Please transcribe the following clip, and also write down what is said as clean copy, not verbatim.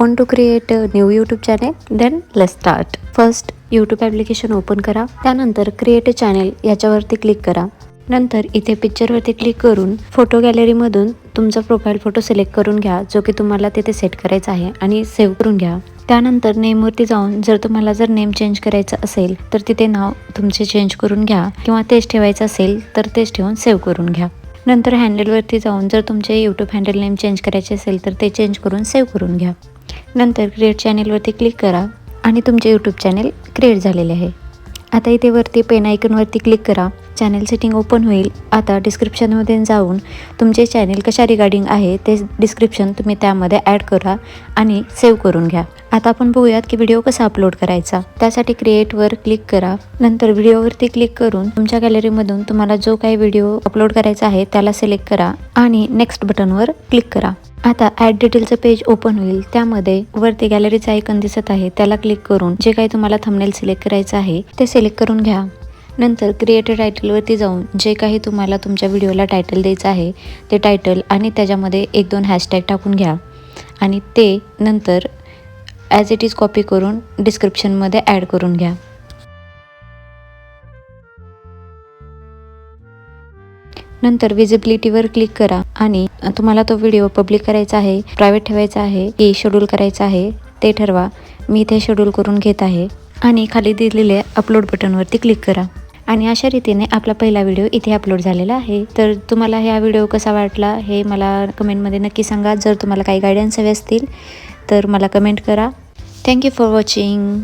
Want to create a new YouTube channel? Then let's start. First YouTube application open करा. त्यानंतर create a channel याच्यावरती click करा. नंतर इथे पिक्चरवरती क्लिक करून फोटो गॅलरीमधून तुमचा प्रोफाईल फोटो सिलेक्ट करून घ्या, जो की तुम्हाला तिथे सेट करायचा आहे, आणि सेव्ह करून घ्या. त्यानंतर नेमवरती जाऊन जर तुम्हाला नेम चेंज करायचं असेल तर तिथे नाव तुमचे चेंज करून घ्या, किंवा तेच ठेवायचं असेल तर तेच ठेवून सेव्ह करून घ्या. नंतर हँडलवरती जाऊन जर तुमचे यूट्यूब हँडल नेम चेंज करायचे असेल तर ते चेंज करून सेव्ह करून घ्या. नंतर क्रिएट चॅनेलवरती क्लिक करा आणि तुमचे यूट्यूब चॅनेल क्रिएट झालेले आहे. आता इथे वरती पेन आयकॉनवरती क्लिक करा. चॅनेल सेटिंग ओपन होईल. आता डिस्क्रिप्शनमध्ये जाऊन तुमचे चॅनेल कशा रिगार्डिंग आहे ते डिस्क्रिप्शन तुम्ही त्यामध्ये ॲड करा आणि सेव्ह करून घ्या. आता आपण बघूयात की व्हिडिओ कसा अपलोड करायचा. त्यासाठी क्रिएटवर क्लिक करा. नंतर व्हिडिओवरती क्लिक करून तुमच्या गॅलरीमधून तुम्हाला जो काही व्हिडिओ अपलोड करायचा आहे त्याला सिलेक्ट करा आणि नेक्स्ट बटनवर क्लिक करा. आता ॲड डिटेलचं पेज ओपन होईल. त्यामध्ये वरती गॅलरीचा आयकॉन दिसत आहे त्याला क्लिक करून जे काही तुम्हाला थंबनेल सिलेक्ट करायचं आहे ते सिलेक्ट करून घ्या. नंतर क्रिएट टायटलवरती जाऊन जे काही तुम्हाला तुमच्या व्हिडिओला टायटल द्यायचं आहे ते टायटल आणि त्याच्यामध्ये 1-2 हॅशटॅग टाकून घ्या आणि ते नंतर ॲज इट इज कॉपी करून डिस्क्रिप्शनमध्ये ॲड करून घ्या. नंतर विजिबिलिटीवर क्लिक करा आणि तुम्हाला तो व्हिडिओ पब्लिक करायचा आहे, प्रायव्हेट ठेवायचा आहे की शेड्यूल करायचा आहे ते ठरवा. मी इथे शेड्यूल करून घेत आहे आणि खाली दिलेले अपलोड बटनवरती क्लिक करा. आणि अशा रीतीने आपला पहिला व्हिडिओ इथे अपलोड झालेला आहे. तर तुम्हाला हा व्हिडिओ कसा वाटला हे मला कमेंटमध्ये नक्की सांगा. जर तुम्हाला काही गायडन्स हवे असतील तर मला कमेंट करा. Thank you for watching.